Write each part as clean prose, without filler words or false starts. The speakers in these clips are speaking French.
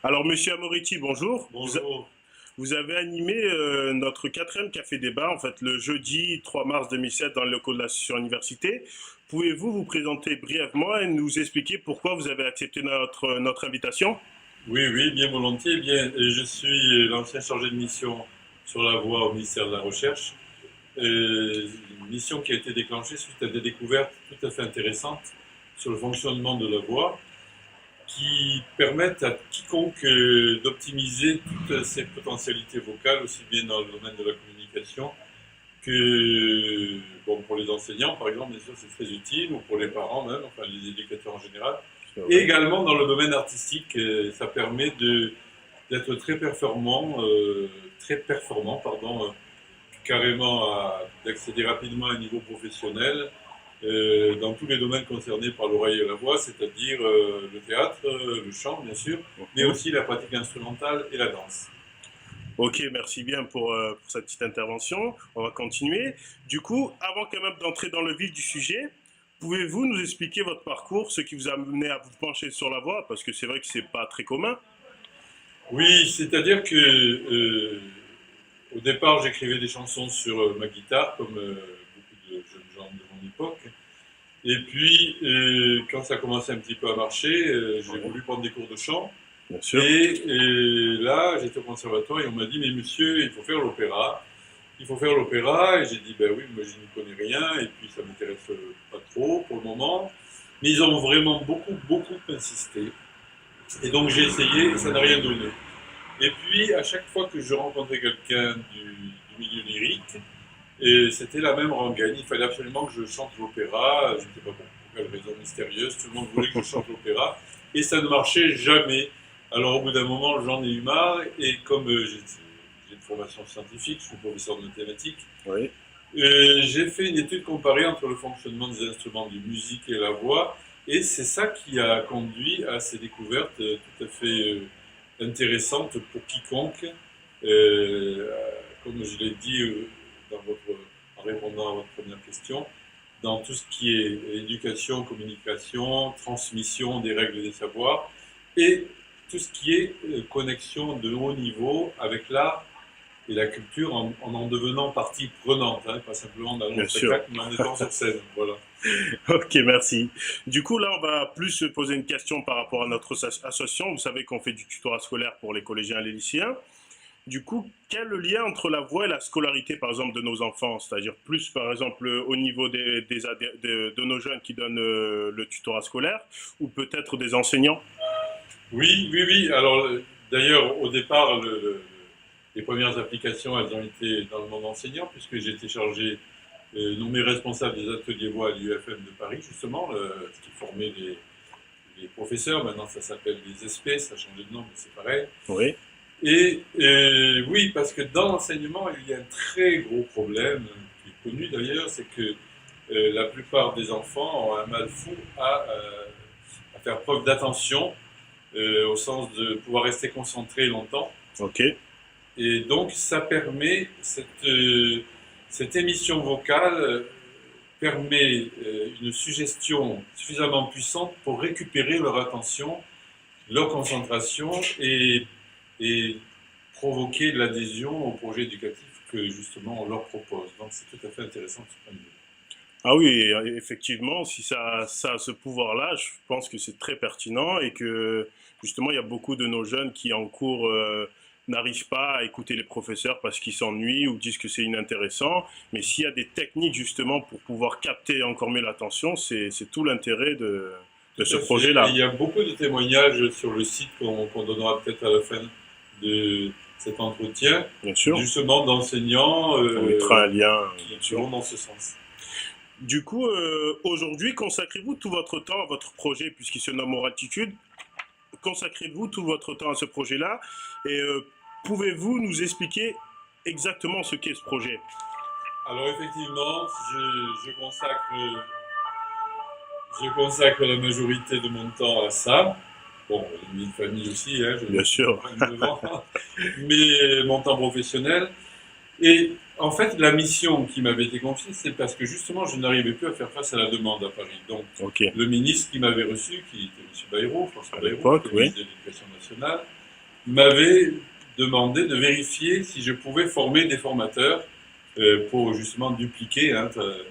Alors, Monsieur Amoretti, bonjour. Bonjour. Vous avez animé notre quatrième café débat, en fait, le jeudi 3 mars 2007 dans le locaux de l'association université. Pouvez-vous vous présenter brièvement et nous expliquer pourquoi vous avez accepté notre invitation? Oui, oui, bien volontiers. Bien, je suis l'ancien chargé de mission sur la voie au ministère de la Recherche. Une mission qui a été déclenchée suite à des découvertes tout à fait intéressantes sur le fonctionnement de la voix, qui permettent à quiconque d'optimiser toutes ses potentialités vocales, aussi bien dans le domaine de la communication que bon, pour les enseignants, par exemple, bien sûr, c'est très utile, ou pour les parents même, enfin les éducateurs en général. C'est Et vrai. également dans le domaine artistique, ça permet d'être très performant, pardon, carrément d'accéder rapidement à un niveau professionnel dans tous les domaines concernés par l'oreille et la voix, c'est-à-dire le théâtre, le chant bien sûr, mais Mhm. aussi la pratique instrumentale et la danse. Ok, merci bien pour cette petite intervention. On va continuer. Du coup, avant quand même d'entrer dans le vif du sujet, pouvez-vous nous expliquer votre parcours, ce qui vous a amené à vous pencher sur la voix, parce que c'est vrai que c'est pas très commun. Oui, c'est-à-dire que au départ, j'écrivais des chansons sur ma guitare, comme beaucoup de jeunes gens de mon époque. Et puis, quand ça commençait un petit peu à marcher, j'ai Ouais, voulu prendre des cours de chant. bien sûr. Et là, j'étais au conservatoire et on m'a dit, mais monsieur, il faut faire l'opéra. Il faut faire l'opéra. Et j'ai dit, ben oui, moi je n'y connais rien. Et puis, ça m'intéresse pas trop pour le moment. Mais ils ont vraiment beaucoup, beaucoup insisté. Et donc, j'ai essayé et ça n'a rien donné. Et puis, à chaque fois que je rencontrais quelqu'un du milieu lyrique, et c'était la même rengaine. Il fallait absolument que je chante l'opéra. Je ne sais pas pour quelle raison mystérieuse. Tout le monde voulait que je chante l'opéra. Et ça ne marchait jamais. Alors, au bout d'un moment, j'en ai eu marre. Et comme j'ai une formation scientifique, je suis professeur de mathématiques, Oui. j'ai fait une étude comparée entre le fonctionnement des instruments de musique et la voix. Et c'est ça qui a conduit à ces découvertes tout à fait intéressantes pour quiconque. Euh, Comme je l'ai dit en répondant à votre première question, dans tout ce qui est éducation, communication, transmission des règles et des savoirs, et tout ce qui est connexion de haut niveau avec l'art et la culture en devenant partie prenante, hein, pas simplement dans mon Bien sûr. spectacle, mais en étant sur scène. Voilà. Ok, merci. Du coup, là, on va plus se poser une question par rapport à notre association. Vous savez qu'on fait du tutorat scolaire pour les collégiens et les lycéens. Du coup, quel est le lien entre la voix et la scolarité, par exemple, de nos enfants? C'est-à-dire plus, par exemple, au niveau de nos jeunes qui donnent le tutorat scolaire, ou peut-être des enseignants? Oui, oui, oui. Alors, d'ailleurs, au départ, les premières applications, elles ont été dans le monde enseignant, puisque j'ai été chargé, nommé responsable des ateliers voix à l'UFM de Paris, justement, ce qui formait les professeurs. Maintenant, ça s'appelle les SP, ça a changé de nom, mais c'est pareil. Oui, Et oui, parce que dans l'enseignement, il y a un très gros problème, qui est connu d'ailleurs, c'est que la plupart des enfants ont un mal fou à faire preuve d'attention, au sens de pouvoir rester concentré longtemps. ok, Et donc, ça permet, cette émission vocale permet une suggestion suffisamment puissante pour récupérer leur attention, leur concentration et provoquer l'adhésion au projet éducatif que justement on leur propose. Donc, c'est tout à fait intéressant de ce point de vue. ah oui, effectivement, si ça a ce pouvoir-là, je pense que c'est très pertinent et que justement, il y a beaucoup de nos jeunes qui en cours n'arrivent pas à écouter les professeurs parce qu'ils s'ennuient ou disent que c'est inintéressant. Mais s'il y a des techniques justement pour pouvoir capter encore mieux l'attention, c'est tout l'intérêt de Tout ce à fait. Et il projet-là. y a beaucoup de témoignages sur le site qu'on donnera peut-être à la fin de cet entretien, Bien sûr, justement d'enseignants on mettra un lien, bien qui sûr. vont dans ce sens. Du coup, aujourd'hui, consacrez-vous tout votre temps à votre projet puisqu'il se nomme Oratitude. Consacrez-vous tout votre temps à ce projet-là et pouvez-vous nous expliquer exactement ce qu'est ce projet? Alors effectivement, je consacre la majorité de mon temps à ça. Bon, une vie de famille aussi, hein, Bien je ne vais sûr. pas me devant, mais mon temps professionnel. Et en fait, la mission qui m'avait été confiée, c'est parce que justement, je n'arrivais plus à faire face à la demande à Paris. Donc, Ok. le ministre qui m'avait reçu, qui était M. Bayrou, François À Bayrou, qui l'époque, était oui. ministre de l'Éducation nationale, m'avait demandé de vérifier si je pouvais former des formateurs pour justement dupliquer,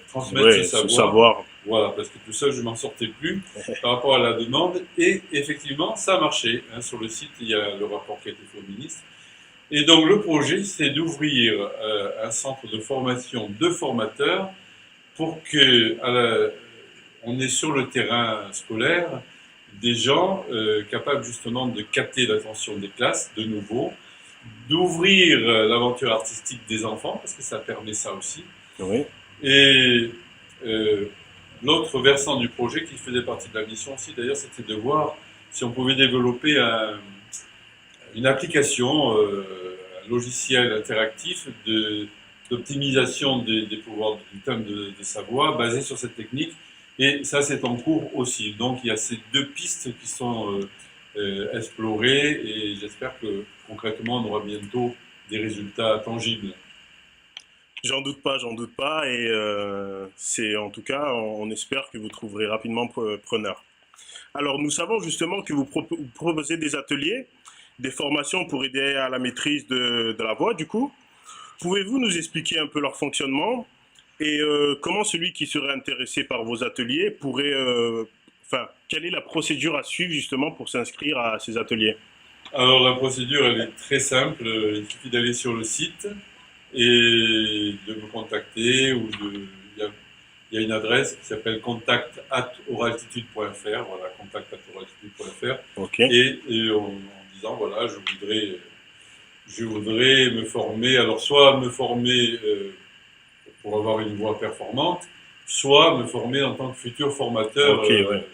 transmettre Oui, ce ce savoir. savoir. Voilà, parce que tout seul, je m'en sortais plus par rapport à la demande. Et effectivement, ça a marché. Sur le site, il y a le rapport qui a été fait au ministre. Et donc, le projet, c'est d'ouvrir un centre de formation de formateurs pour que on ait sur le terrain scolaire des gens capables justement de capter l'attention des classes de nouveau, d'ouvrir l'aventure artistique des enfants, parce que ça permet ça aussi. Oui. Et l'autre versant du projet qui faisait partie de la mission aussi, d'ailleurs, c'était de voir si on pouvait développer une application, un logiciel interactif d'optimisation des pouvoirs du thème de sa voix basé sur cette technique. Et ça, c'est en cours aussi. Donc, il y a ces deux pistes qui sont explorées et j'espère que concrètement, on aura bientôt des résultats tangibles. J'en doute pas, j'en doute pas. Et c'est en tout cas, on espère que vous trouverez rapidement preneur. Alors, nous savons justement que vous proposez des ateliers, des formations pour aider à la maîtrise de la voix, du coup. Pouvez-vous nous expliquer un peu leur fonctionnement et comment celui qui serait intéressé par vos ateliers pourrait, enfin, quelle est la procédure à suivre justement pour s'inscrire à ces ateliers? Alors, la procédure, elle est très simple. Il suffit d'aller sur le site et de me contacter ou il y a une adresse qui s'appelle contact@oraltitude.fr, voilà, contact@oraltitude.fr, Ok, et en disant, voilà, je voudrais me former, alors soit me former pour avoir une voix performante, soit me former en tant que futur formateur, ok, ouais,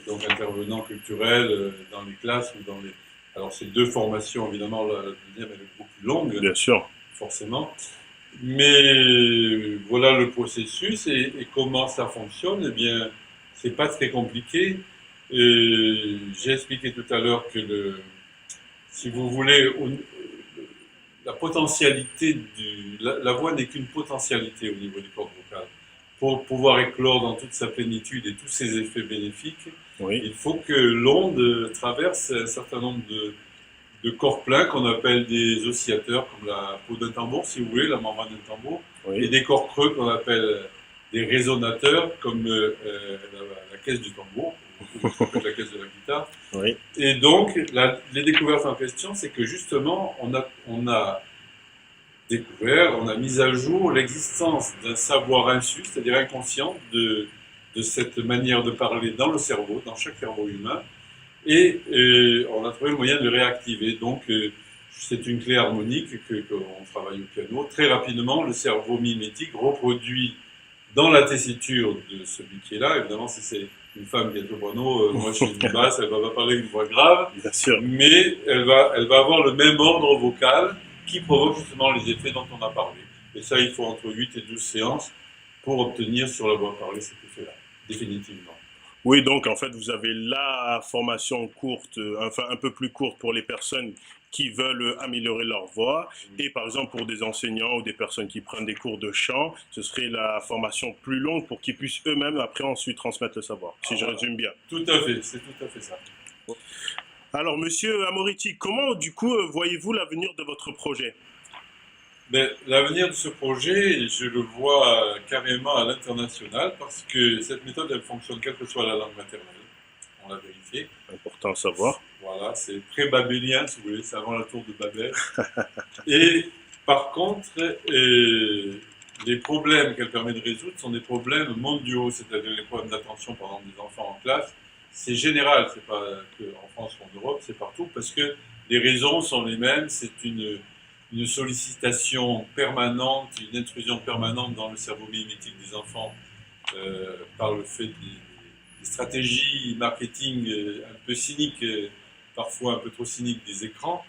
donc intervenant culturel dans les classes ou dans les... Alors c'est deux formations, évidemment, la deuxième elle est beaucoup plus longue, bien sûr. forcément. Mais voilà le processus et comment ça fonctionne. Eh bien, c'est pas très compliqué. J'ai expliqué tout à l'heure que si vous voulez, la potentialité la voix n'est qu'une potentialité au niveau des cordes vocales. Pour pouvoir éclore dans toute sa plénitude et tous ses effets bénéfiques, Oui, il faut que l'onde traverse un certain nombre de corps pleins qu'on appelle des oscillateurs, comme la peau d'un tambour, si vous voulez, la membrane d'un tambour, et oui, des corps creux qu'on appelle des résonateurs, comme la caisse du tambour, ou la caisse de la guitare. oui, Et donc, les découvertes en question, c'est que justement, on a découvert, on a mis à jour l'existence d'un savoir insu, c'est-à-dire inconscient, de cette manière de parler dans le cerveau, dans chaque cerveau humain, et on a trouvé le moyen de le réactiver. Donc, c'est une clé harmonique qu'on travaille au piano. Très rapidement, le cerveau mimétique reproduit dans la tessiture de celui qui est là. Évidemment, si c'est une femme qui est au piano, moi je suis une basse, elle va pas parler une voix grave, bien sûr. mais elle va avoir le même ordre vocal qui provoque justement les effets dont on a parlé. Et ça, il faut entre 8 et 12 séances pour obtenir sur la voix parlée cet effet-là, définitivement. Oui, donc en fait, vous avez la formation courte, enfin un peu plus courte pour les personnes qui veulent améliorer leur voix. Et par exemple, pour des enseignants ou des personnes qui prennent des cours de chant, ce serait la formation plus longue pour qu'ils puissent eux-mêmes après ensuite transmettre le savoir, si je Voilà. résume bien. Tout à fait, c'est tout à fait ça. Alors, monsieur Amoriti, comment du coup voyez-vous l'avenir de votre projet? Mais l'avenir de ce projet, je le vois carrément à l'international parce que cette méthode, elle fonctionne quelle que soit la langue maternelle. On l'a vérifié. Important à savoir. Voilà, c'est pré-babélien, si vous voulez, c'est avant la tour de Babel. Et par contre, les problèmes qu'elle permet de résoudre sont des problèmes mondiaux, c'est-à-dire les problèmes d'attention pendant des enfants en classe. C'est général, c'est pas que en France ou en Europe, c'est partout parce que les raisons sont les mêmes. C'est une sollicitation permanente, une intrusion permanente dans le cerveau mimétique des enfants par le fait des stratégies marketing un peu cyniques, parfois un peu trop cyniques des écrans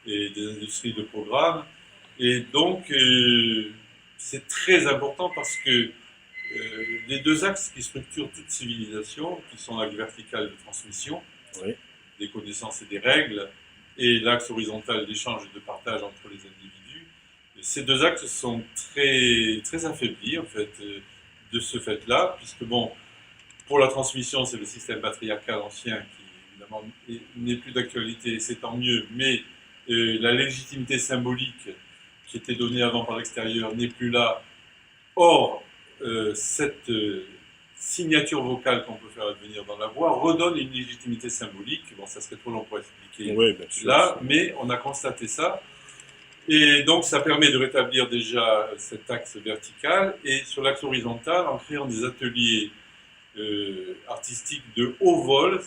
et des industries de programmes. Et donc, c'est très important parce que les deux axes qui structurent toute civilisation, qui sont l'axe vertical de transmission, Oui, des connaissances et des règles, et l'axe horizontal d'échange et de partage entre les individus, ces deux axes sont très, très affaiblis, en fait, de ce fait-là, puisque, bon, pour la transmission, c'est le système patriarcal ancien qui, évidemment, n'est plus d'actualité, c'est tant mieux, mais la légitimité symbolique qui était donnée avant par l'extérieur n'est plus là. Or, cette signature vocale qu'on peut faire advenir dans la voix redonne une légitimité symbolique. Bon, ça serait trop long pour expliquer Oui, bien sûr. là, mais on a constaté ça. Et donc, ça permet de rétablir déjà cet axe vertical. Et sur l'axe horizontal, en créant des ateliers artistiques de haut vol,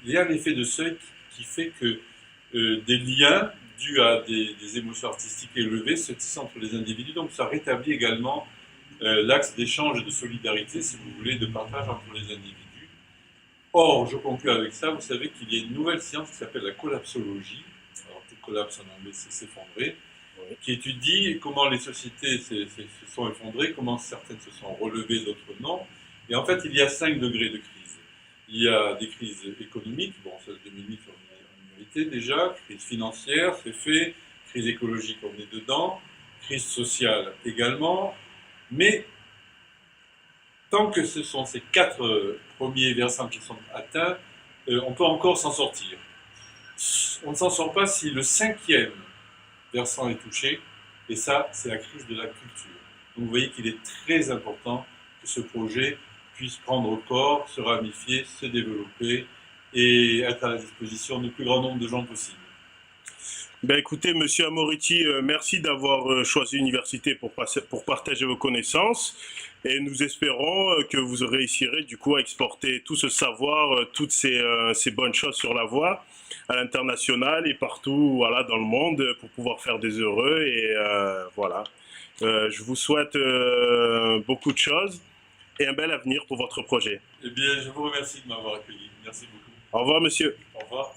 il y a un effet de seuil qui fait que des liens dus à des émotions artistiques élevées se tissent entre les individus. Donc, ça rétablit également l'axe d'échange et de solidarité, si vous voulez, de partage entre les individus. Or, je conclue avec ça, vous savez qu'il y a une nouvelle science qui s'appelle la collapsologie. Alors, tout collapse en anglais, c'est s'effondrer, qui étudie comment les sociétés se sont effondrées, comment certaines se sont relevées, d'autres non. Et en fait, il y a 5 degrés de crise. Il y a des crises économiques, bon, ça, 2008, on méritait déjà, crise financière, c'est fait, crise écologique, on est dedans, crise sociale également, mais tant que ce sont ces 4 premiers versants qui sont atteints, on peut encore s'en sortir. On ne s'en sort pas si le 5e versant est touché, et ça, c'est la crise de la culture. Donc vous voyez qu'il est très important que ce projet puisse prendre corps, se ramifier, se développer et être à la disposition du plus grand nombre de gens possible. Ben écoutez, Monsieur Amoriti, merci d'avoir choisi l'université pour partager vos connaissances et nous espérons que vous réussirez du coup à exporter tout ce savoir, toutes ces bonnes choses sur la voix à l'international et partout voilà, dans le monde pour pouvoir faire des heureux et voilà. Je vous souhaite beaucoup de choses et un bel avenir pour votre projet. Eh bien, je vous remercie de m'avoir accueilli. Merci beaucoup. Au revoir, monsieur. Au revoir.